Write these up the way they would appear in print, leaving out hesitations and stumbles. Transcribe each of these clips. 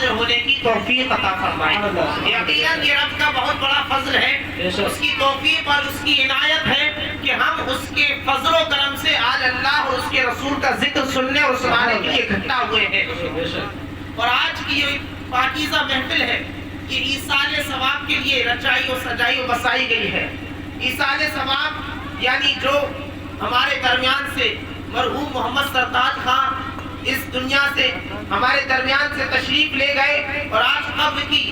حاضر ہونے کی توفیق عطا فرمائے. یقیناً یہ رب کا بہت بڑا فضل ہے, اس کی توفیق اور اس کی عنایت ہے کہ ہم اس کے فضل و کرم سے آج اللہ اور اس کے رسول کا ذکر سننے اور سنانے کے لیے اکٹھا ہوئے ہیں. اور آج کی یہ پاکیزہ محفل ہے یہ ایصال ثواب کے لیے رچائی اور سجائی اور بسائی گئی ہے. ایصال ثواب یعنی جو ہمارے درمیان سے مرحوم محمد سرتاج خان اس دنیا سے ہمارے درمیان سے تشریف لے گئے اور آج قبر کی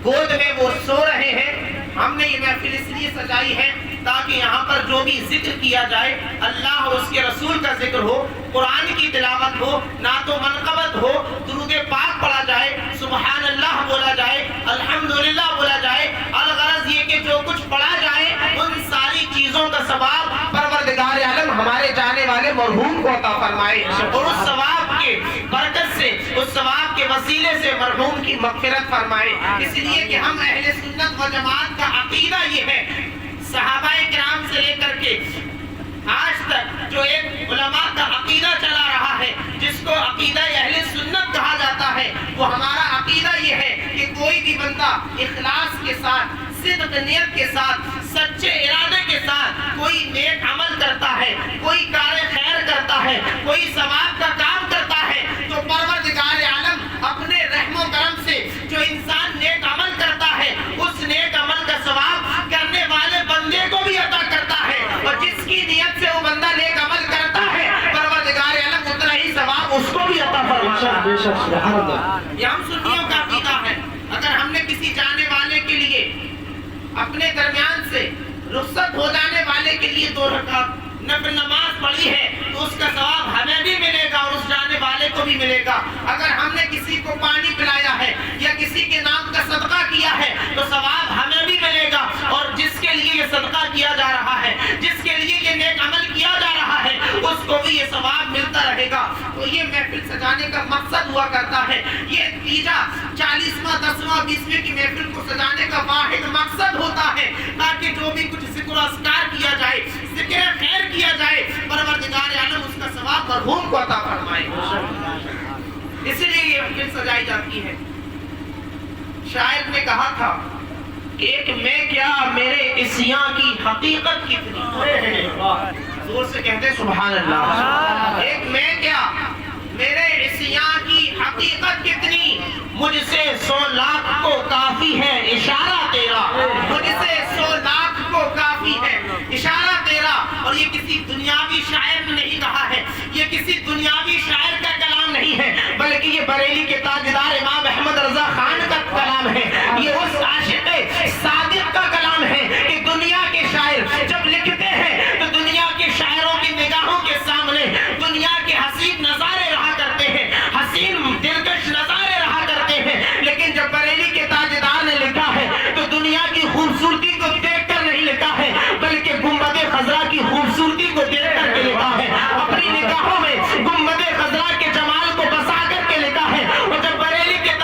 گود میں وہ سو رہے ہیں. ہم نے یہ محفل اس لیے سجائی ہے تاکہ یہاں پر جو بھی ذکر کیا جائے اللہ اور اس کے رسول کا ذکر ہو, قرآن کی تلاوت ہو, نعت و منقبت ہو, درود پاک پڑھا جائے, سبحان اللہ بولا جائے, الحمدللہ بولا جائے. الغرض یہ کہ جو کچھ پڑھا جائے ان ساری چیزوں کا ثواب پروردگار عالم ہمارے جانے والے مرحوم کو عطا فرمائے اور اس ثواب کے برکت سے, اس ثواب کے وسیلے سے مرحوم کی مغفرت فرمائے. اس لیے کہ ہم اہل سنت و جماعت کا عقیدہ یہ ہے, صحابہ کرام سے لے کر کے آج تک جو ایک علماء کا عقیدہ چلا رہا ہے جس کو عقیدہ اہل سنت کہا جاتا ہے, وہ ہمارا عقیدہ یہ ہے کہ کوئی بھی بندہ اخلاص کے ساتھ, صدق نیت کے ساتھ, سچے ارادے کے ساتھ کوئی نیک عمل کرتا ہے, کوئی کار خیر کرتا ہے, کوئی ثواب کا کام کرتا ہے تو پروردگار عالم اپنے رحم و کرم سے جو انسان نیک عمل کرتا ہے اس نیک عمل کا ثواب کرنے والے بندے کو بھی عطا کرتا ہے, اور جس کی نیت سے وہ بندہ نیک عمل کرتا ہے پروردگار عالم اتنا ہی ثواب اس کو بھی عطا فرماتا ہے. یہ ہم سنیوں کا عقیدہ ہے. اگر ہم نے کسی جانے والے کے لیے اپنے درمیان سے رخصت ہو جانے والے کے لیے 2 رکعت نفل نماز پڑھی ہے تو اس کا ثواب ہمیں بھی ملے گا اور اس جانے والے کو بھی ملے گا. اگر ہم نے کسی کو پانی پلایا ہے یا کسی کے نام کا صدقہ کیا ہے تو ثواب ہمیں بھی ملے گا, اور جس کے لیے یہ صدقہ کیا جا رہا ہے, جس کے لیے یہ نیک عمل کیا جا رہا ہے اس کو بھی یہ ثواب ملتا رہے گا. تو یہ محفل سجانے کا مقصد ہوا کرتا ہے. یہ تیجا 40واں 10واں 20ویں کی محفل کو سجانے کا واحد مقصد ہوتا ہے تاکہ جو بھی کچھ ذکر و اذکار کیا جائے, ذکر خیر کیا جائے, پروردگار عالم اس کا ثواب مرحوم کو عطا فرمائے. اس لیے یہ محفل سجائی جاتی ہے. شاعر نے کہا تھا کہ ایک میں کیا میرے عصیاں کی حقیقت کتنی, زور سے کہتے سبحان اللہ. ایک میں کیا میرے عصیاں کی حقیقت کتنی, مجھ سے 100 لاکھ کو کافی ہے اشارہ تیرا, مجھ سے 100 لاکھ کو کافی ہے اشارہ تیرا. اور یہ کسی دنیاوی شاعر نے نہیں کہا ہے, یہ کسی دنیاوی شاعر کا کلام نہیں ہے, بلکہ یہ بریلی کے تاجدار امام احمد رضا خان کا کلام ہے. یہ اس عاشق صادق کا کلام ہے کہ دنیا کے شاعر جب لکھتے ہیں تو دنیا کے شاعروں کی نگاہوں کے سامنے دنیا کے حسین نظارے رہا کرتے ہیں, حسین دلکش نظارے رہا کرتے ہیں, لیکن جب بریلی کے تاجدار نے لکھا ہے تو دنیا کی خوبصورتی کو دیکھ کر نہیں لکھا ہے بلکہ گنبد خضرا کی خوبصورتی کو دیکھ کر کے لکھا ہے. اپنی نگاہوں میں گنبد خضرا کے جمال کو بسا کر کے لکھا ہے. اور جب بریلی کے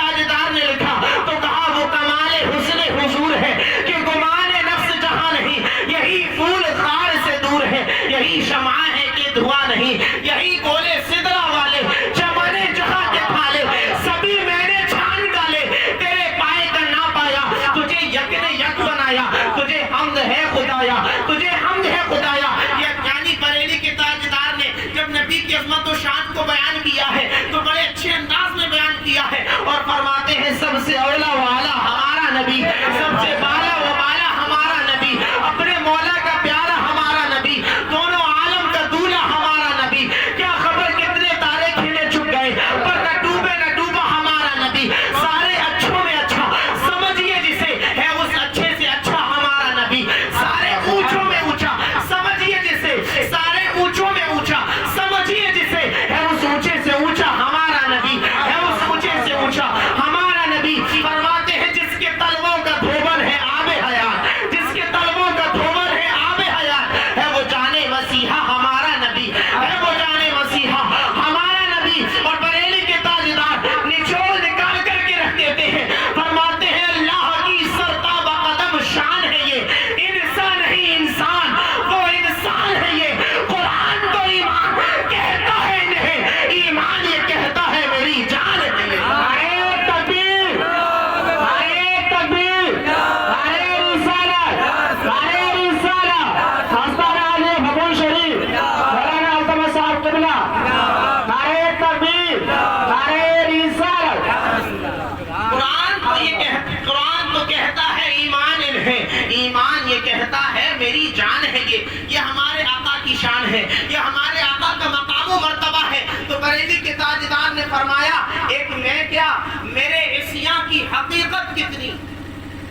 کیا میرے عصیاں کی حقیقت کتنی.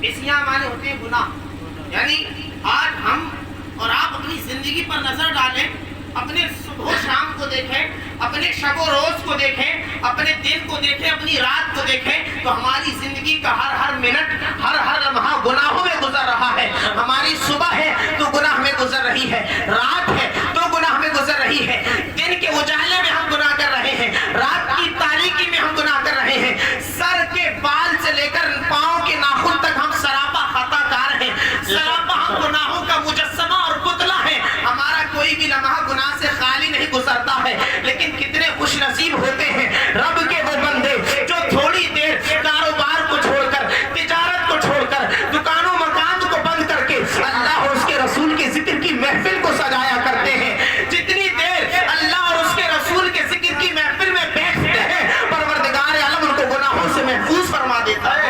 عصیاں مانے ہوتے ہیں گناہ. یعنی آج ہم اور آپ اپنی زندگی پر نظر ڈالیں, اپنے صبح و شام کو دیکھیں, اپنے شب و روز کو دیکھیں, اپنے دن کو دیکھیں, اپنی رات کو دیکھیں, تو ہماری زندگی کا ہر منٹ, ہر لمحہ گناہوں میں گزر رہا ہے. ہماری صبح ہے تو گناہ میں گزر رہی ہے, رات ہے تو گناہ میں گزر رہی ہے, دن کے اجالے میں ہم گناہ کر رہے ہیں, رات کی تاریکی میں ہم گناہ کر رہے ہیں. سر کے بال سے لے کر پاؤں کے ناخن تک ہم سراپا خطا کار ہیں, سراپا ہم گناہوں کا مجسمہ اور پتلا ہے. ہمارا کوئی بھی لمحہ گناہ سے خالی نہیں گزرتا ہے. لیکن کتنے خوش نصیب ہوتے ہیں رب کے وہ بندے جو تھوڑی دیر کاروبار کو چھوڑ کر, تجارت کو چھوڑ کر, دکانوں مکان کو بند کر کے اللہ اور اس کے رسول کے ذکر کی محفل کو سجایا کرتے ہیں. جتنی دیر اللہ اور اس کے رسول کے ذکر کی محفل میں بیٹھتے ہیں, پروردگار عالم ان کو گناہوں سے محفوظ فرما دیتا ہے.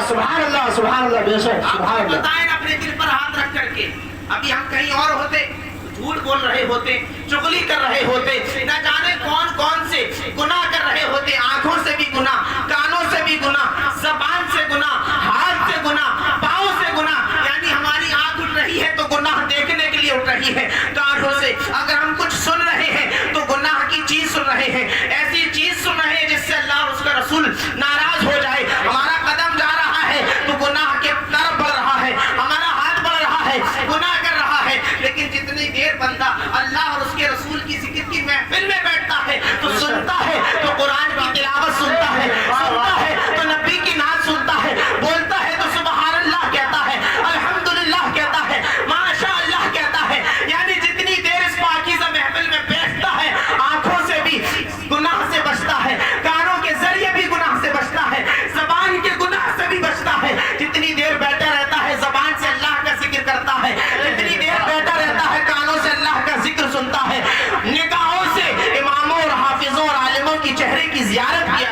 سبحان اللہ, سبحان اللہ, بے شک سبحان اللہ. بتائیں اپنے دل پر ہاتھ رکھ کر کے, ابھی ہم کہیں اور ہوتے, جھوٹ بول رہے ہوتے, چغلی کر رہے ہوتے, نہ جانے کون کون سے گناہ کر رہے ہوتے. آنکھوں سے بھی گناہ, کانوں سے بھی گناہ, زبان سے گناہ, ہاتھ سے گناہ, پاؤں سے گناہ. یعنی ہماری آنکھ اٹھ رہی ہے تو گناہ دیکھنے کے لیے اٹھ رہی ہے. کانوں سے اگر ہم کچھ سن رہے ہیں تو گناہ کی چیز سن رہے ہیں, ایسی چیز سن رہے ہیں جس سے اللہ اور اس کا رسول ناراض ہو جائے. ہمارا قدم جا رہا ہے تو گناہ کے طرف بڑھ رہا ہے, ہمارا ہاتھ بڑھ رہا ہے, گناہ کر رہا ہے. لیکن جتنی دیر بندہ اللہ اور اس کے رسول کی ذکر کی محفل میں بیٹھتا ہے تو سنتا ہے, تو قرآن کی تلاوت سنتا ہے, سنتا ہے تو نبی کی نعت سنتا ہے, بولتا ہے تو سبحان اللہ کہتا ہے, الحمدللہ کہتا ہے, ماشاء اللہ کہتا ہے. یعنی جتنی دیر اس پاکیزہ محفل میں بیٹھتا ہے, آنکھوں سے بھی گناہ سے بچتا ہے, کانوں کے ذریعے بھی گناہ سے بچتا ہے, زبان کے گناہ سے بھی بچتا ہے. جتنی دیر بیٹھا رہتا ہے زبان سے اللہ کا ذکر کرتا ہے, جتنی دیر بیٹھا رہتا ہے کانوں سے اللہ کا ذکر سنتا ہے, نگاہوں سے اماموں اور حافظوں اور عالموں کی چہرے کی زیارت کیا.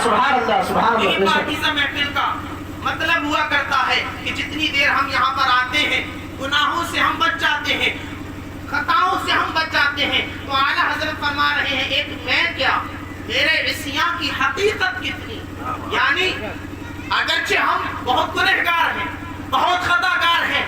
سبحان اللہ, سبحان اللہ. یہ پاکیزہ محفل کا مطلب ہوا کرتا ہے کہ جتنی دیر ہم یہاں پر آتے ہیں گناہوں سے ہم بچ جاتے ہیں, خطاؤں سے ہم بچ جاتے ہیں. تو اعلیٰ حضرت فرما رہے ہیں ایک میں کیا میرے عصیاں کی حقیقت کتنی. یعنی اگرچہ ہم بہت گنہگار ہیں, بہت خطا کار ہیں,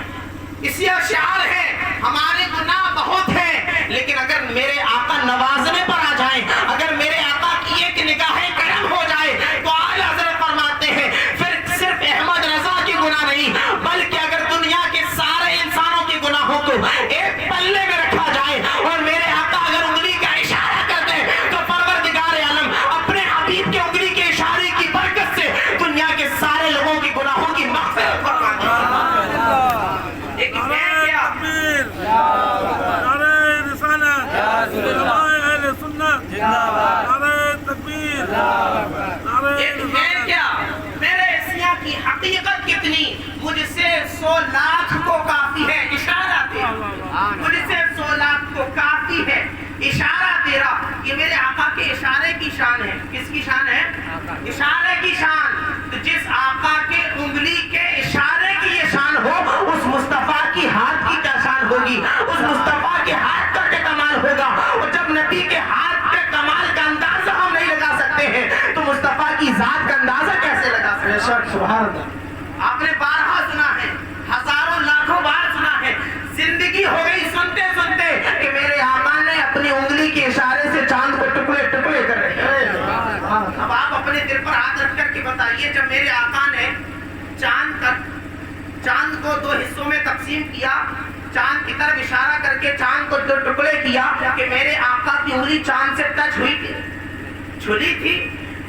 اسی اشعار ہیں, ہمارے گناہ بہت ہیں, لیکن اگر میرے آقا نوازنے پر آ جائیں, اگر میرے آقا کی ایک نگاہ کرم ہو جائے تو اعلیٰ حضرت فرماتے ہیں پھر صرف احمد رضا کی گناہ نہیں بلکہ اگر دنیا کے سارے انسانوں کے گناہوں کو ایک پلے میں رکھا جائے اور میرے آقا اگر انگلی کا اشارہ کر دیں تو پروردگار عالم اپنے حبیب کے انگلی کے اشارے کی برکت سے دنیا کے سارے لوگوں کے گناہوں کی مغفرت فرما دیتا ہے. ایک میں کیا میرے عصیاں کی حقیقت کتنی. مجھ سے 100 لاکھ کو کافی ہے اشارہ تیرا, مجھ سے 100 لاکھ کو کافی ہے اشارہ تیرا. یہ میرے آقا کے اشارے کی شان ہے. کس کی شان ہے؟ اشارے کی شان. تو جس آقا کے انگلی کے اشارے کی یہ شان ہو اس مصطفیٰ کی ہاتھ کی کیا شان ہوگی, اس مصطفیٰ کے ہاتھ کا کیا کمال ہوگا. اور جب نبی کے ہاتھ کے کمال کا اندازہ ہم نہیں لگا سکتے ہیں تو مصطفیٰ کی ذات کا اندازہ کیسے لگا سکتے ہیں. سبحان اللہ. آپ نے بارہا سنا ہے, ہزاروں لاکھوں بار سنا ہے, زندگی ہو گئی سنتے سنتے کہ میرے آقا نے اپنی انگلی کے اشارے سے چاند کو ٹکڑے ٹکڑے کر رہے ہیں. اب آپ اپنے دل پر ہاتھ رکھ کر کے بتائیے, جب میرے آقا نے چاند کو 2 حصوں میں تقسیم کیا, چاند کی طرف اشارہ کر کے چاند کو 2 ٹکڑے کیا کہ میرے آقا کی انگلی چاند سے ٹچ ہوئی تھی, چھلی تھی.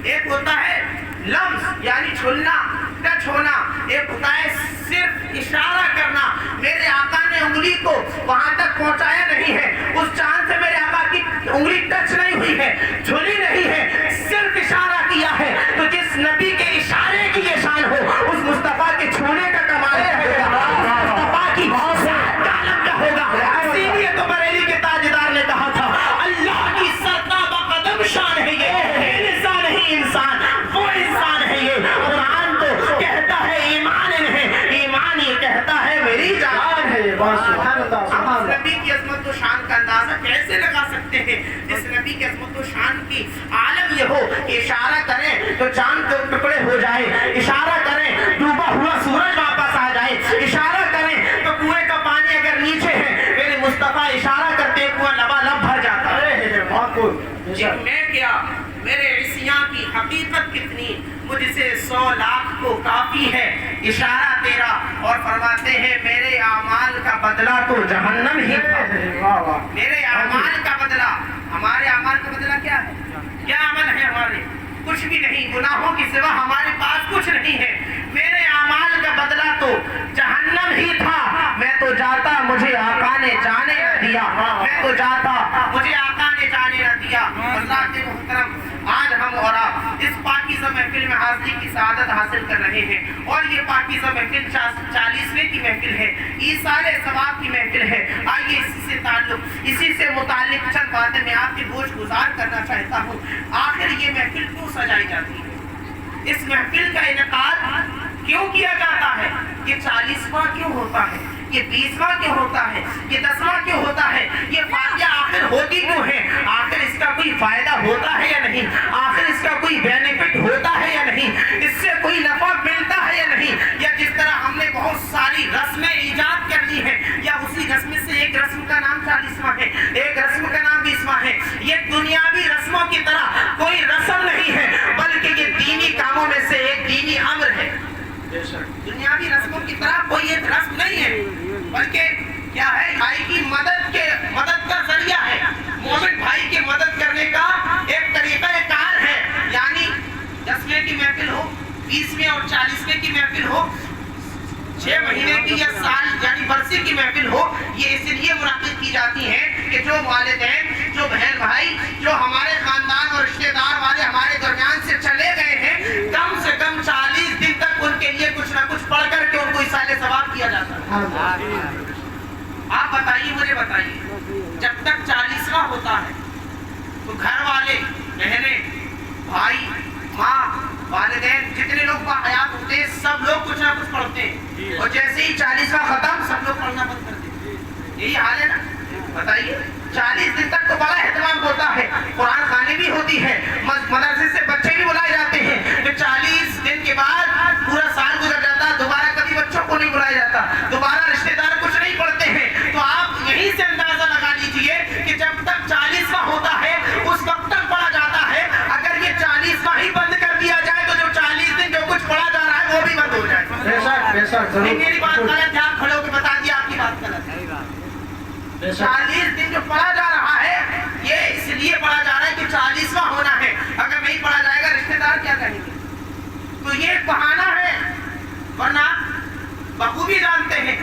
ایک ہوتا ہے لمس یعنی چھلنا, ٹچ ہونا, ایک ہوتا ہے صرف اشارہ کرنا. میرے آقا نے انگلی کو وہاں تک پہنچایا نہیں ہے, اس چاند سے میرے آقا کی انگلی ٹچ نہیں ہوئی ہے, چھلی نہیں ہے, صرف اشارہ کیا ہے. تو جس نبی کے اشارے کی یہ شان ہو اس مصطفیٰ کے چھونے کا کمال ہوگا, مصطفیٰ کی ذات کا عالم کیا ہوگا. اسی لیے تو بریلی کے تاجدار نے کہا تھا اللہ کی سرتابہ قدم شان ہے یہ, انسان نہیں انسان, وہ انسان ہے یہ. قرآن تو کہتا ہے ایمان ہے, ایمان یہ کہتا ہے میری جان ہے. سبحان اللہ, سبحان اللہ. نبی کی عظمت و شان کا اندازہ کیسے لگا سکتے ہیں جس نبی کی عظمت و شان کی عالم یہ ہو کہ اشارہ کریں تو چاند کے ٹکڑے ہو جائے، اشارہ کریں ڈوبا ہوا سورج واپس آ جائے، اشارہ کریں تو کنویں کا پانی اگر نیچے ہے میرے مصطفیٰ اشارہ کرتے کنواں لبالب بھر جاتا ہے۔ بہت خوب، میں کیا میرے عصیاں کی حقیقت کتنی، مجھ سے 100 لاکھ کو کافی ہے اشارہ تیرا، اور فرماتے ہیں میرے اعمال کا بدلہ تو جہنم ہی تھا۔ میرے اعمال کا بدلہ، ہمارے اعمال کا بدلہ کیا ہے؟ کیا عمل ہے ہمارے؟ کچھ بھی نہیں، گناہوں کی سوا ہمارے پاس کچھ نہیں ہے۔ میرے اعمال کا بدلہ تو جہنم ہی تھا، میں تو جاتا مجھے آقا نے جانے نہ دیا، میں تو جاتا مجھے آقا نے جانے نہ دیا۔ اللہ کے محترم، آج ہم اور آپ اس پاکیزہ محفل میں حاضری کی سعادت حاصل کر رہے ہیں، اور یہ پاکیزہ محفل 40ویں کی محفل ہے، ایصال ثواب کی محفل ہے۔ آئیے اسی سے متعلق چند باتیں میں آپ کے گوش گزار کرنا چاہتا ہوں۔ آخر یہ محفل کیوں سجائی جاتی ہے؟ اس محفل کا انعقاد کیوں کیا جاتا ہے؟ یہ 40واں کیوں ہوتا ہے؟ یہ 20واں کیوں ہوتا ہے؟ یہ 10واں کیوں ہوتا ہے؟ یہ فاتحہ آخر ہوتی کیوں ہے؟ آخر اس کا کوئی فائدہ ہوتا ہے یا نہیں؟ آخر اس کا کوئی بینیفٹ ہوتا ہے یا نہیں؟ اس سے کوئی نفع ملتا ہے یا نہیں؟ یا جس طرح ہم نے بہت ساری رسمیں ایجاد کر لی ہیں، یا اسی رسم سے ایک رسم کا نام 40واں ہے، ایک رسم کا نام 20واں ہے۔ یہ دنیاوی رسموں کی طرح کوئی رسم نہیں ہے، بلکہ یہ دینی کاموں میں سے ایک دینی امر ہے۔ دنیاوی رسموں کی طرح کوئی ایک رسم نہیں ہے، بلکہ کیا ہے؟ بھائی کی مدد کا ذریعہ ہے، مومن بھائی کی مدد کرنے کا ایک طریقہ کار ہے۔ یعنی 10ویں کی محفل ہو، 20ویں اور 40ویں کی محفل ہو، 6 مہینے کی یا سال یعنی برسی کی محفل ہو، یہ اس لیے منعقد کی جاتی ہے کہ جو والدین، جو بہن بھائی، جو ہمارے خاندان اور رشتہ دار والے ہمارے درمیان سے چلے گئے ہیں، کم سے کم 40 دن تک ان کے لیے کچھ نہ کچھ پڑھ کر کے ان کو ایصال ثواب کیا جاتا ہے۔ آپ بتائیے، مجھے بتائیے، جب تک 40واں ہوتا ہے تو گھر والے، بہنیں، بھائی، ماں، والدین، جتنے لوگ باحیات ہوتے ہیں سب لوگ کچھ نہ کچھ پڑھتے ہیں، اور جیسے ہی 40واں ختم سب لوگ پڑھنا بند کر دیتے ہیں۔ یہی حال ہے نا؟ بتائیے، 40 دن تک تو بڑا اہتمام ہوتا ہے، قرآن خوانی بھی ہوتی ہے، مدرسے سے بچے بھی بلائے جاتے ہیں، پھر 40 دن کے بعد پورا سال گزر جاتا، دوبارہ کبھی بچوں کو نہیں بلایا جاتا، دوبارہ رشتہ دار کچھ نہیں پڑھتے ہیں۔ تو آپ یہیں سے اندازہ لگا لیجئے کہ جب تک 40واں ہوتا ہے اس وقت تک پڑھا جاتا ہے۔ اگر یہ 40واں ہی بند کر دیا جائے تو جو 40 دن جو کچھ پڑھا جا رہا ہے وہ بھی بند ہو جائے۔ میری بات غلط ہے، آپ کھڑے ہو کے بتا دیا آپ کی بات غلط ہے۔ 40 دن جو پڑھا جا رہا ہے یہ اس لیے پڑھا جا رہا ہے کہ 40واں ہونا ہے، اگر نہیں پڑھا جائے گا رشتہ دار کیا کہیں گے؟ تو یہ ایک بہانہ ہے، ورنہ بخوبی جانتے ہیں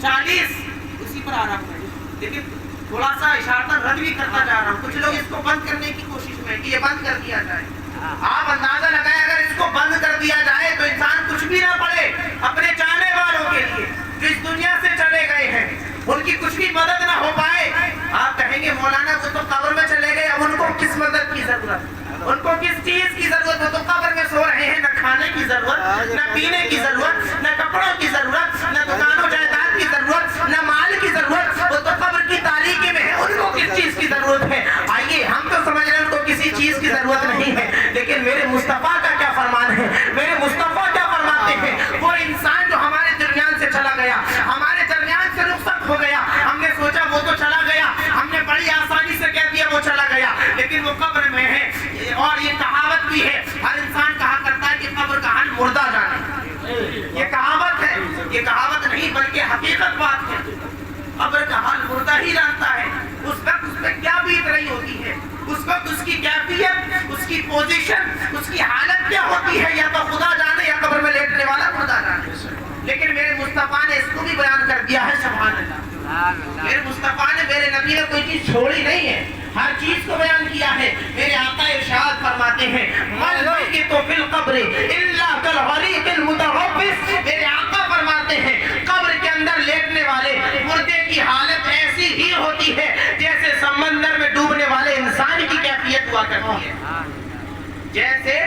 40 اسی پر آ رہا ہے، لیکن تھوڑا سا اشارتاً رد بھی کرتا جا رہا ہوں۔ کچھ لوگ اس کو بند کرنے کی کوشش میں کہ یہ بند کر دیا جائے۔ آپ اندازہ لگائیں اگر اس کو بند کر دیا جائے تو انسان کچھ بھی نہ پڑھے، اپنے جانے والوں کے لیے جو اس دنیا سے چلے گئے ہیں ان کی کچھ بھی مدد نہ ہو پائے۔ آپ کہیں گے مولانا وہ تو قبر میں چلے گئے، اب ان کو کس مدد کی ضرورت، ان کو کس چیز کی ضرورت؟ وہ تو قبر میں سو رہے ہیں، نہ کھانے کی ضرورت، نہ پینے کی ضرورت، نہ کپڑوں کی ضرورت، نہ دکان و جائیداد کی ضرورت، نہ مال کی ضرورت، وہ تو قبر کی تاریکی میں ہے، ان کو کس چیز کی ضرورت ہے؟ آئیے ہم تو سمجھ رہے ہیں ان کو کسی چیز کی ضرورت نہیں ہے، لیکن میرے مصطفیٰ کا کیا فرمان ہے؟ میرے مصطفیٰ کیا فرماتے ہیں؟ وہ انسان جو ہمارے درمیان سے چلا گیا، ہمارے درمیان سے رخصت ہو گیا، ہم نے سوچا وہ تو چلا گیا، ہم نے بڑی آسانی سے کہہ دیا وہ چلا گیا، لیکن وہ قبر میں ہے۔ اور یہ کہاوت بھی ہے، ہر انسان کہا کرتا ہے کہ قبر کا حل مردہ جانے۔ یہ کہاوت ہے، یہ کہاوت نہیں بلکہ حقیقت بات ہے۔ قبر کا حل مردہ ہی جانتا ہے، اس وقت اس پہ کیا بیت رہی ہوتی ہے، اس وقت اس کی کیفیت، اس کی پوزیشن، اس کی حالت کیا ہوتی ہے، یا تو خدا جانے یا قبر میں لیٹنے والا خدا جانے۔ لیکن میرے مصطفیٰ نے اس کو بھی بیان کر دیا ہے، سبحان اللہ۔ میرے مصطفیٰ نے، میرے نبی نے کوئی چیز چھوڑی نہیں ہے، ہر چیز کو بیان کیا ہے۔ میرے آقا ارشاد فرماتے ہیں المیت فی القبر الا کالغریق المتغوص، میرے آقا فرماتے ہیں قبر کے اندر لیٹنے والے مردے کی حالت ایسی ہی ہوتی ہے جیسے سمندر میں ڈوبنے والے انسان کی کیفیت ہوا کرتی ہے۔ جیسے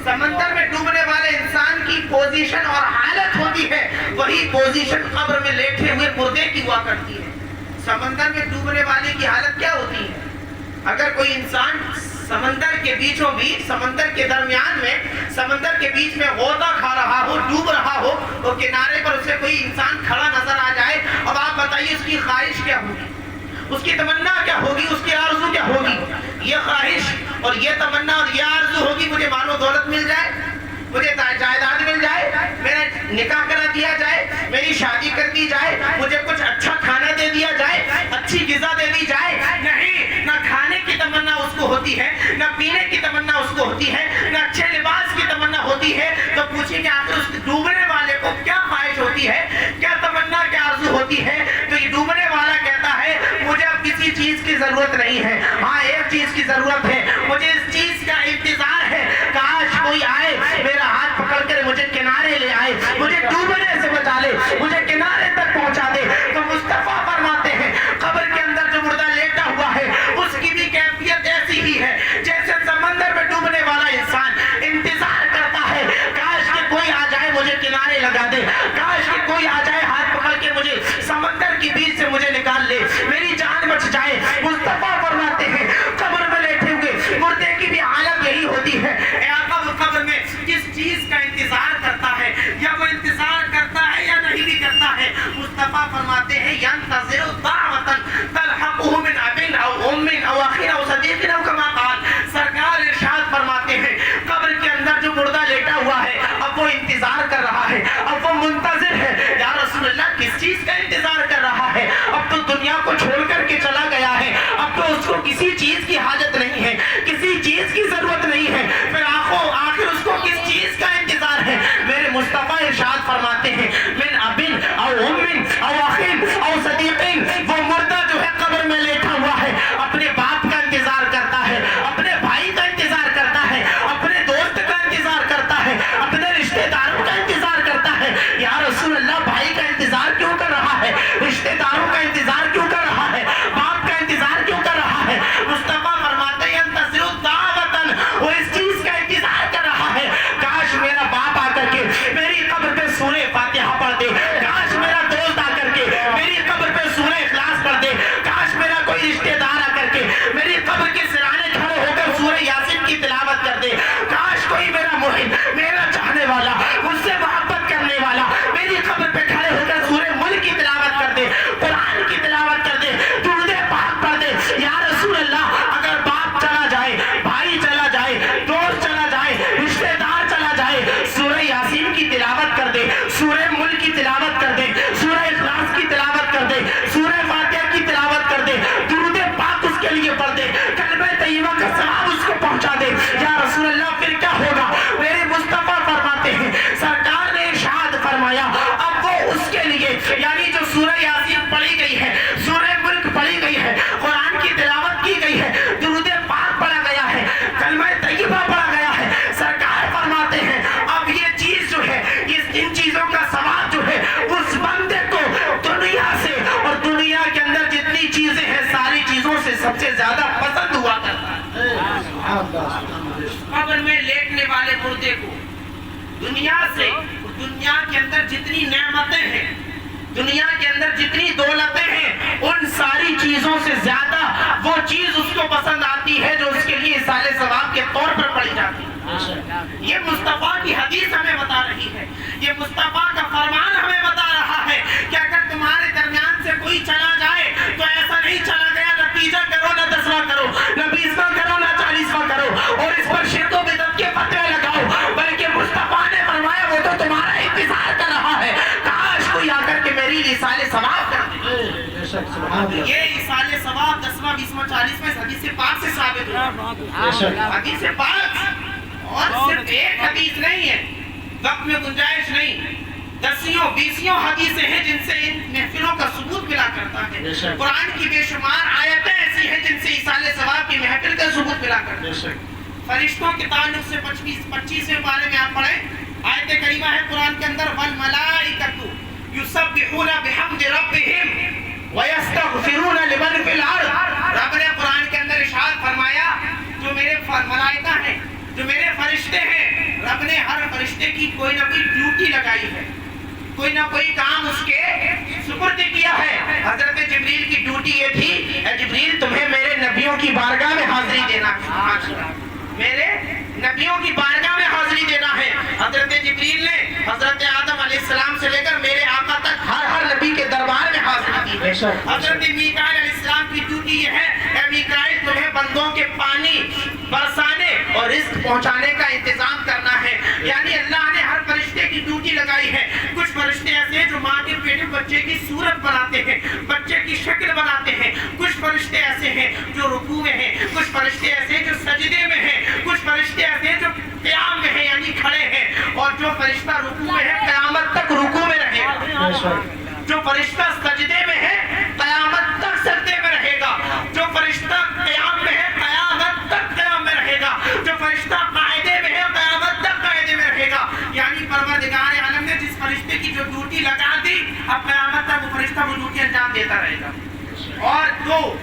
سمندر میں ڈوبنے والے انسان کی پوزیشن اور حالت ہوتی ہے، وہی پوزیشن قبر میں لیٹے ہوئے مردے کی ہوا کرتی ہے۔ سمندر میں ڈوبنے والے کی حالت کیا ہوتی ہے؟ اگر کوئی انسان سمندر کے بیچوں بیچ، سمندر کے درمیان میں، سمندر کے بیچ میں غوطہ کھا رہا ہو، ڈوب رہا ہو، اور کنارے پر اسے کوئی انسان کھڑا نظر آ جائے، اب آپ بتائیے اس کی خواہش کیا ہوگی، اس کی تمنا کیا ہوگی، اس کی آرزو کیا ہوگی؟ یہ خواہش اور یہ تمنا اور یہ آرزو ہوگی مجھے مال و دولت مل جائے، مجھے جائیداد مل جائے، میرا نکاح کرا دیا جائے، میری شادی کر دی جائے، مجھے کچھ اچھا کھانا دے دیا جائے، اچھی غذا دے دی جائے۔ نہیں، نہ کھانے کی تمنا اس کو ہوتی ہے، نہ پینے کی تمنا اس کو ہوتی ہے، نہ اچھے لباس کی تمنا ہوتی ہے۔ تو پوچھیں کہ آخر اس ڈوبنے والے کو کیا خواہش ہوتی ہے، کیا تمنا، کیا آرزو ہوتی ہے؟ تو یہ ڈوبنے والا کہتا ہے مجھے اب کسی چیز کی ضرورت نہیں ہے، ہاں ایک چیز کی ضرورت ہے، مجھے اس چیز کا انتظار ہے، کاش کوئی آئے میرا ہاتھ پکڑ کر مجھے کنارے لے آئے، مجھے ڈوبنے سے بچا لے، مجھے کنارے تک پہنچا دے۔ تو مصطفیٰ فرماتے ہیں قبر کے اندر جو مردہ لیٹا ہوا ہے اس کی بھی کیفیت ایسی ہی ہے جیسے سمندر میں ڈوبنے والا انسان انتظار کرتا ہے، کاش کہ کوئی آ جائے مجھے کنارے لگا دے، کاش کہ کوئی آ جائے ہاتھ پکڑ کے مجھے سمندر کی بیچ سے مجھے نکال لے، میری جان بچ جائے۔ مصطفیٰ فرماتے ہیں قبر میں لیٹے ہوئے مردے کی بھی حالت یہی ہوتی ہے۔ اے آقا، وہ قبر میں کس چیز کا انتظار کرتا ہے، یا وہ انتظار کرتا ہے یا نہیں بھی کرتا ہے؟ مصطفیٰ فرماتے ہیں ينتظر دعوة تلحقه من اب او ام او اخ او صدیق او کما قال۔ سرکار ارشاد فرماتے ہیں قبر کے اندر جو مردہ لیٹا ہوا ہے اب وہ انتظار کر رہا ہے، اب وہ منتظر ہے۔ یا رسول اللہ، کس چیز کا انتظار کر رہا ہے؟ اب تو دنیا کو چھوڑ کر کے چلا گیا ہے، اب تو اس کو کسی چیز کی حاجت نہیں ہے، کسی چیز کی ضرورت نہیں ہے، پھر آخر اس کو کس چیز کا انتظار ہے؟ میرے مصطفیٰ ارشاد فرماتے ہیں من ابن او ام او اخین او صدیقین۔ وہ مردہ جو ہے قبر میں لیٹا ہوا ہے، اپنے باپ کا انتظار کرتا ہے، اپنے بھائی کا انتظار کرتا ہے، اپنے دوست کا انتظار کرتا ہے، اپنے رشتہ داروں کا انتظار کرتا ہے۔ یا رسول اللہ، بھائی کا انتظار کیوں کر رہا ہے؟ رشتہ داروں کا انتظار کیوں کر رہا ہے؟ باپ کا انتظار کیوں کر رہا ہے؟ مصطفیٰ فرماتے ہیں ينتظر دعوة، وہ اس چیز کا انتظار کر رہا ہے، کاش میرا باپ آ کر کے میری قبر پہ سورہ فاتحہ پڑھ دے، کاش میرا دوست آ کر کے میری قبر پہ سورہ اخلاص پڑھ دے، کاش میرا کوئی رشتہ دار آ کر کے میری قبر کے سرانے کھڑے ہو کر سورہ یاسین کی تلاوت کر دے، کاش کوئی میرا محب، میرا چاہنے والا، مجھ سے محبت کرنے والا میری قبر پہ کھڑے ہو کر سورہ ملک کی تلاوت کر دے، قرآن کی تلاوت کر دے، درود پاک پڑھ دے۔ یا رسول اللہ، اگر باپ چلا جائے، بھائی چلا جائے، دوست چلا جائے، رشتہ دار چلا جائے، سورہ یاسین کی تلاوت کر دے، سورہ ملک کی تلاوت کر دے، سورہ اخلاص کی تلاوت کر دے، سورہ فاتحہ کی تلاوت کر دے، درود پاک اس کے لیے پڑھ دے، کلمہ طیبہ کا ثواب اس کو پہنچا دے، یا رسول اللہ پھر کیا ہوگا؟ میرے مصطفیٰ فرماتے ہیں سرکار نے ارشاد فرمایا اب وہ اس کے لیے، یعنی جو سورہ یاسین پڑھی گئی ہے، سورہ ملک پڑھی گئی ہے، قرآن کی تلاوت کی گئی ہے، درود پاک پڑھا گیا ہے، کلمہ طیبہ پڑھا گیا ہے، سرکار فرماتے ہیں اب یہ چیز جو ہے، ان چیزوں کا ثواب جو ہے اس بندے کو دنیا سے اور دنیا کے اندر جتنی چیزیں ہیں ساری چیزوں سے سب سے زیادہ پسند ہوا کرتا ہے۔ قبر میں لیٹنے والے مردے کو دنیا سے، دنیا کے اندر جتنی نعمتیں ہیں، دنیا کے اندر جتنی دولتیں ہیں، ان ساری چیزوں سے زیادہ وہ چیز اس کو پسند آتی ہے جو اس کے لیے اصالِ ثواب کے طور پر پڑھی جاتی ہے۔ یہ مصطفیٰ کی حدیث ہمیں بتا رہی ہے، یہ مصطفیٰ کا فرمان ہمیں بتا رہا ہے کہ اگر تمہارے درمیان سے کوئی چلا جائے تو ایسا نہیں چلا گیا نتیجہ کرو، نہ 10واں کرو، نہ 20واں کرو، نہ 40واں کرو اور اس پر شرک و بدعت کے فتوے لگاؤ، بلکہ مصطفیٰ نے فرمایا وہ تو تمہارا انتظار کر رہا ہے، کاش کوئی آ کر کے میری اصالِ ثواب کر دے۔ یہ اصالِ ثواب 10واں 20واں 40واں حدیث پاک سے ثابت ہوا، حدیث پاک، اور صرف ایک حدیث نہیں ہے، وقت میں گنجائش نہیں، 10 20 حدیثیں ہیں جن سے ان محفلوں کا ثبوت ملا کرتا ہے، قرآن کی بے شمار آیتیں ایسی ہیں جن سے اصالِ ثواب کی محفل کا ثبوت ملا کرتا ہے۔ فرشتوں کے تعلق سے 25ویں بارے میں آپ پڑھیں، آیت کریمہ ہے قرآن کے اندر والملائکۃ یسبحون بحمد ربہم ویستغفرون لمن فی الارض۔ رب نے قرآن کے اندر ارشاد فرمایا جو میرے ملائکہ ہیں، جو میرے فرشتے ہیں، رب نے ہر فرشتے کی کوئی نہ کوئی ڈیوٹی لگائی ہے، کوئی نہ کوئی کام اس کے سپرد کیا ہے. حضرت جبریل کی ڈیوٹی یہ تھی, اے جبریل تمہیں میرے نبیوں کی بارگاہ میں حاضری دینا ہے, میرے نبیوں کی بارگاہ میں حاضری دینا ہے. حضرت جبریل نے حضرت آدم علیہ السلام سے لے کر میرے آقا تک ہر نبی کے دربار میں حاضری دی ہے. حضرت میکائیل علیہ السلام کی ڈیوٹی یہ ہے, اے میکائیل تمہیں بندوں کے پانی برسانے اور رزق پہنچانے کا انتظام کرنا ہے. یعنی اللہ نے ہر فرشتے کی ڈیوٹی لگائی ہے. کچھ فرشتے ایسے ہیں جو ماں کے پیٹ میں بچے کی صورت بناتے ہیں, بچے کی شکل بناتے ہیں. کچھ فرشتے ایسے ہیں جو رکوع میں ہیں, کچھ فرشتے ایسے ہیں جو سجدے میں ہیں, کچھ فرشتے ایسے ہیں جو قیام میں ہیں یعنی کھڑے ہیں, اور جو فرشتہ رکوع میں ہے قیامت تک رکوع میں رہے گا, جو فرشتہ سجدے میں ہے قیامت تک سجدے میں رہے گا, جو فرشتہ قیام میں ہے قیامت تک قیام میں رہے گا, جو فرشتہ قاعدے میں ہے قیامت تک قاعدے میں رہے گا. یعنی پروردگار عالم نے جس فرشتے کی جو ڈیوٹی لگا دی, اب قیامت تک وہ فرشتہ وہ ڈیوٹی انجام دیتا رہے گا. اور دو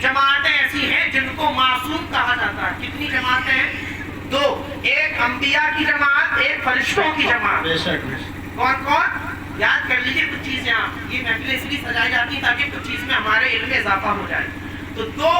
جماعتیں ایسی ہیں جن کو معصوم کہا جاتا ہے. کتنی جماعتیں ہیں؟ دو, ایک انبیاء کی جماعت, ایک فرشتوں کی جماعت. کون کون؟ یاد کر لیجیے کچھ چیزیں. آپ یہ محفلیں اس لیے سجائی جاتی ہیں تاکہ کچھ چیز میں ہمارے علم میں اضافہ ہو جائے. تو دو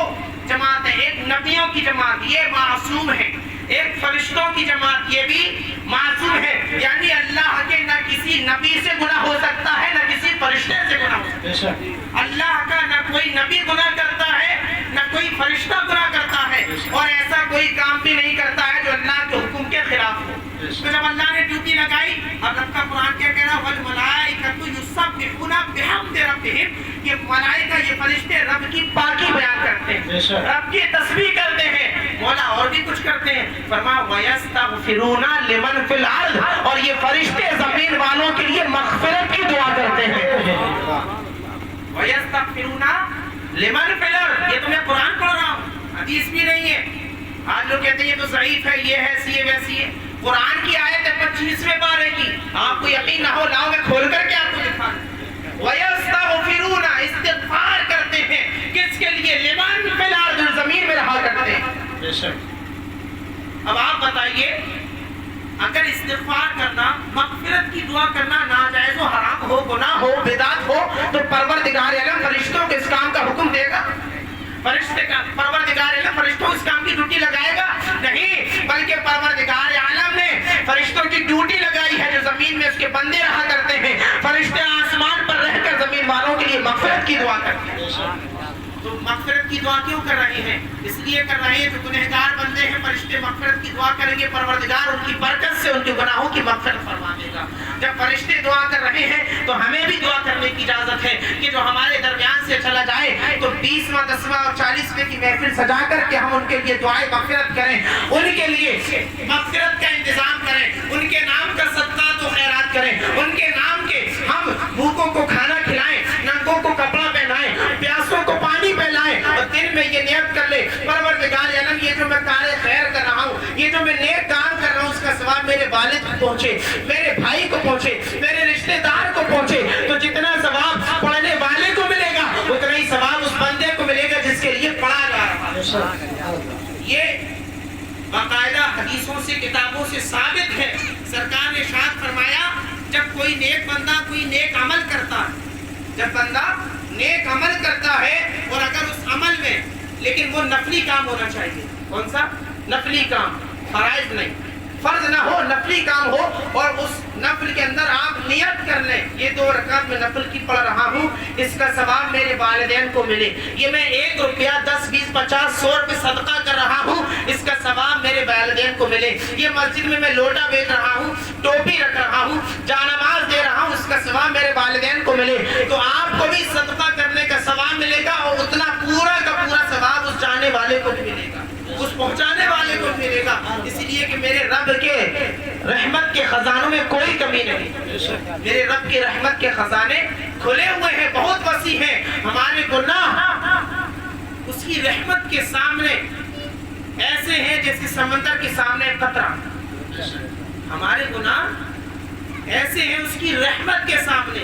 جماعتیں, ایک نبیوں کی جماعت یہ معصوم ہے, ایک فرشتوں کی جماعت یہ بھی معصوم ہے. یعنی اللہ کے نہ کسی نبی سے گناہ ہو سکتا ہے نہ کسی فرشتے سے گناہ ہو سکتا ہے. اللہ کا نہ کوئی نبی گناہ کرتا ہے نہ کوئی فرشتہ گناہ کرتا ہے, اور ایسا کوئی کام بھی نہیں کرتا ہے جو اللہ کے حکم کے خلاف ہو. تو جب اللہ نے ڈیوٹی لگائی, اب رب کا قرآن کیا کہہ رہا, وَالْمَلَائِكَةُ يُسَبِّحُونَ بِحَمْدِ رَبِّهِمْ, یہ ملائکہ یہ فرشتے رب کی پاکی بیان کرتے ہیں, رب کی تسبیح کرتے ہیں. مولا اور بھی کچھ کرتے ہیں, فرمایا وَيَسْتَغْفِرُونَ لِمَنْ فِي الْأَرْضِ, اور یہ فرشتے زمین والوں کے لیے مغفرت کی دعا کرتے ہیں. وَيَسْتَغْفِرُونَ لِمَنْ فِي الْأَرْضِ, یہ تو میں قرآن پڑھ رہا ہوں, حدیث بھی نہیں ہے. آج لوگ کہتے ہیں یہ تو ضعیف ہے, یہ ہے ایسی ہے ویسی ہے. قرآن کی آیت ہے 25ویں پارے کی, آپ کو یقین نہ ہو لاؤ میں کھول کر کے آپ کو دکھا دوں. وَيَسْتَغْفِرُونَ, استغفار کرتے ہیں, کس کے لیے؟ لمن فی الارض, زمین میں رہا کرتے ہیں. اب آپ بتائیے, اگر استغفار کرنا, مغفرت کی دعا کرنا ناجائز و حرام ہو, گناہ ہو, بدعت ہو, تو پروردگار عالم فرشتوں کو اس کام کا حکم دے گا؟ پروردگار عالم فرشتوں اس کام کی ڈیوٹی لگائے گا؟ نہیں, بلکہ پروردگار عالم نے فرشتوں کی ڈیوٹی لگائی ہے جو زمین میں اس کے بندے رہا کرتے ہیں. فرشتے آسمان پر رہ کر زمین والوں کے لیے مغفرت کی دعا کرتے ہیں. تو مغفرت کی دعا کیوں کر رہے ہیں؟ اس لیے کر رہے ہیں جو گنہگار بندے ہیں, فرشتے مغفرت کی دعا کریں گے, پروردگار ان کی برکت سے ان کے گناہوں کی مغفرت فرما دے گا. جب فرشتے دعا کر رہے ہیں تو ہمیں بھی دعا کرنے کی اجازت ہے کہ جو ہمارے درمیان سے چلا جائے تو 20واں 10واں اور 40ویں کی محفل سجا کر کے ہم ان کے لیے دعائیں مغفرت کریں, ان کے لیے مغفرت کا انتظام کریں, ان کے نام کا صدقات و خیرات کریں, ان کے نام کے ہم بھوکوں کو کھانا کھلائیں, ننگوں کو کپڑا پہنائیں, پیاسوں کو پانی پہلائیں, اور دل میں یہ نیت کر لے, پروردگار عالم یہ جو میں کار خیر کر رہا ہوں, یہ جو میں نیک کام کر رہا ہوں, اس کا ثواب میرے والد کو پہنچے, میرے بھائی کو پہنچے, میرے رشتہ دار کو پہنچے. تو جتنا ثواب پڑھنے والے کو ملے گا اتنا ہی ثواب اس بندے کو ملے گا جس کے لیے پڑھا جا رہا ہے. یہ باقاعدہ حدیثوں سے, کتابوں سے ثابت ہے. سرکار نے ارشاد فرمایا, جب کوئی نیک بندہ کوئی نیک عمل کرتا ہے, جب بندہ نیک عمل کرتا ہے اور اگر اس عمل میں, لیکن وہ نفلی کام ہونا چاہیے. کون سا نفلی کام؟ فرائض نہیں, فرض نہ ہو, نفلی کام ہو, اور اس نفل کے اندر آپ نیت کر لیں, یہ 2 رکعت میں نفل کی پڑھ رہا ہوں, اس کا ثواب میرے والدین کو ملے. یہ میں 1 روپیہ 10 20 50 100 روپے صدقہ کر رہا ہوں, اس کا ثواب میرے والدین کو ملے. یہ مسجد میں لوٹا بیچ رہا ہوں, ٹوپی رکھ رہا ہوں, جانماز دے رہا ہوں, اس کا ثواب میرے والدین کو ملے. تو آپ کو بھی صدقہ کرنے کا ثواب ملے گا, اور اتنا پورا کا پورا ثواب اس جانے والے کو بھی ملے گا, اس پہنچانے والے کو ملے گا. اس لیے کہ میرے رب کے رحمت کے خزانوں میں کوئی کمی نہیں. میرے رب کے رحمت کے خزانے کھلے ہوئے ہیں, بہت وسیع ہیں. ہمارے گناہ اس کی رحمت کے سامنے ایسے ہیں جیسے سمندر کے سامنے قطرہ. ہمارے گناہ ایسے ہیں اس کی رحمت کے سامنے.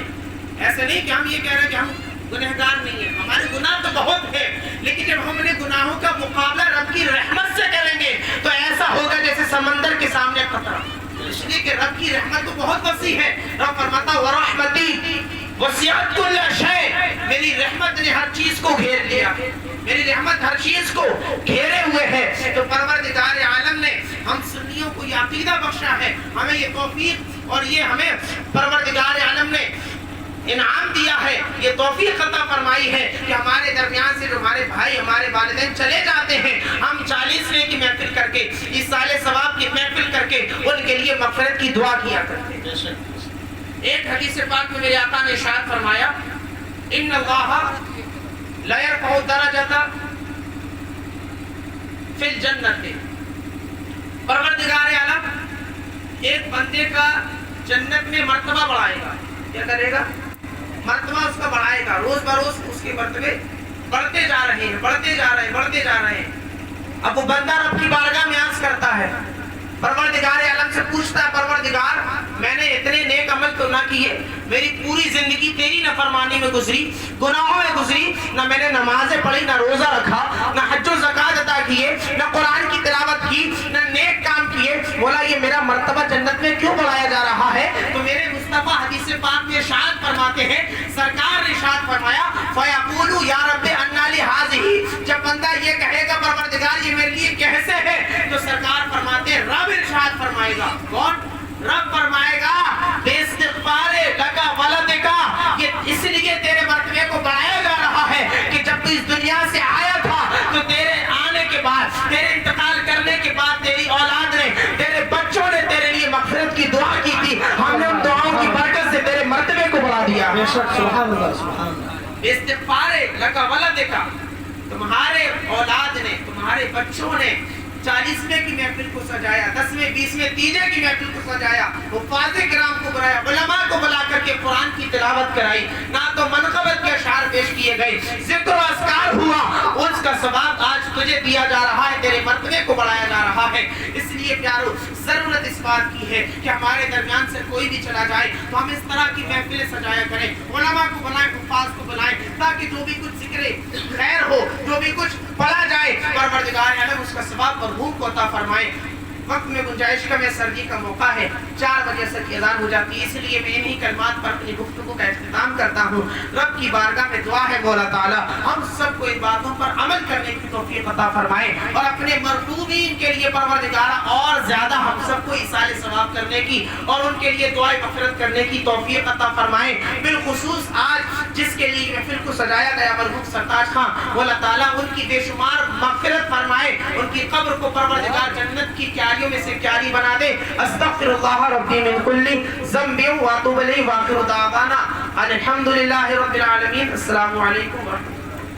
ایسے نہیں کہ ہم یہ کہہ رہے ہیں کہ ہم گنہگار نہیں ہیں, ہمارے گناہ تو بہت ہے, لیکن جب ہم نے گناہوں کا مقابلہ رب کی رحمت سے کریں گے تو ایسا ہوگا جیسے سمندر کے سامنے قطرہ. اس لیے کہ رب کی رحمت تو بہت وسیع ہے. رب فرماتا ورحمتی وسعت کل شیء، میری رحمت نے ہر چیز کو گھیر لیا، میری رحمت ہر چیز کو گھیرے ہوئے ہے. تو پروردگار عالم نے ہم سنیوں کو یہ عقیدہ بخشا ہے، ہمیں یہ توفیق اور یہ ہمیں پروردگار عالم نے انعام دیا ہے، یہ توفیق عطا فرمائی ہے کہ ہمارے درمیان سے جو ہمارے بھائی ہمارے والدین چلے جاتے ہیں، ہم 40ویں کی محفل کر کے، اس سال ثواب کی محفل کر کے ان کے لیے مغفرت کی دعا کیا کرتے ہیں. ایک حدیث پاک میں میرے آقا نے ارشاد فرمایا ان اللہ لا یرفع الدرجۃ فی الجنۃ، پروردگار عالم ایک بندے کا جنت میں مرتبہ بڑھائے گا. کیا کرے گا؟ مرتبہ اس کا بڑھائے گا. روز بروز اس کے مرتبے بڑھتے جا رہے ہیں، بڑھتے جا رہے ہیں، بڑھتے جا رہے ہیں. اب وہ بندہ رب کی بارگاہ میں عرض کرتا ہے، پروردگار عالم سے پوچھتا ہے پروردگار میں نے اتنے نیک عمل تو نہ کیے، میری پوری زندگی تیری نافرمانی میں گزری، گناہوں میں گزری، نہ میں نے نمازیں پڑھی، نہ روزہ رکھا، نہ حج و زکوٰۃ ادا کیے، نہ قرآن کی تلاوت کی، نہ نیک کام کیے. بولا یہ میرا مرتبہ جنت میں کیوں بڑھایا جا رہا ہے؟ تو میرے مصطفیٰ حدیث پاک میں ارشاد فرماتے ہیں، سرکار نے ارشاد فرمایا فَيَقُولُ يَا رَبِّ أَنَّىٰ لِي هَٰذِهِ، جب بندہ یہ کہے گا پروردگار یہ میرے لیے کیسے ہے، تو سرکار فرماتے ہیں رب ارشاد فرمائے گا. کون؟ رب فرمائے گا بے استغفار لگا ولد کا، یہ اس لیے تیرے مرتبے کو بڑھایا جا رہا ہے کہ جب تو اس دنیا سے آیا تھا تو تیرے آنے کے بعد، تیرے انتقال کرنے کے بعد تیری اولاد نے، تیرے بچوں نے تیرے لیے مغفرت کی دعا کی تھی، ہم نے ان دعاؤں کی برکت سے تیرے مرتبے کو بڑھا دیا. بے شک سبحان اللہ سبحان اللہ. بے استغفار لگا ولد کا، تمہارے اولاد نے، تمہارے بچوں نے 40ویں کی محفل کو سجایا، 10ویں 20ویں تیجے کی محفل کو سجایا، حفاظ کرام کو بلایا، علماء کو بلا کر کے قرآن کی تلاوت کرائی، نہ تو منقبت کے اشعار پیش کیے گئے، ذکر و اذکار ہوا، اس کا ثواب آج تجھے دیا جا رہا ہے، تیرے مرتبے کو بڑھایا جا رہا ہے. اس لیے پیارو ضرورت اس بات کی ہے کہ ہمارے درمیان سے کوئی بھی چلا جائے تو ہم اس طرح کی محفلیں سجایا کریں، علماء کو بلائیں، حفاظ کو بلائیں، تاکہ جو بھی کچھ ذکر خیر ہو، جو بھی کچھ پڑھا جائے، پروردگار عالم اس کا ثواب اور روح کو عطا فرمائے. وقت میں گنجائش کا میں سردی کا موقع ہے، 4 بجے سے کی اذان ہو جاتی ہے، اس لیے میں انہی کلمات پر اپنی گفتگو کا اختتام کرتا ہوں. رب کی بارگاہ میں دعا ہے مولا تعالیٰ ہم سب کو ان باتوں پر عمل کرنے کی توفیق عطا فرمائے اور اپنے مرحومین کے لیے پروردگارہ اور زیادہ ہم سب کو ایصال ثواب کرنے کی اور ان کے لیے دعائے مغفرت کرنے کی توفیق عطا فرمائے. بالخصوص آج جس کے لیے محفل کو سجایا گیا مرحوم سرتاج خان، مولا تعالیٰ ان کی بے شمار مغفرت فرمائے، ان کی قبر کو پروردگار جنت کی کیاریوں میں سے کیاری بنا دے. استغفر اللہ ربی من کل ذنب واتوب الیہ واخر دعوانا الحمدللہ رب العالمین. السلام علیکم ورحمۃ اللہ.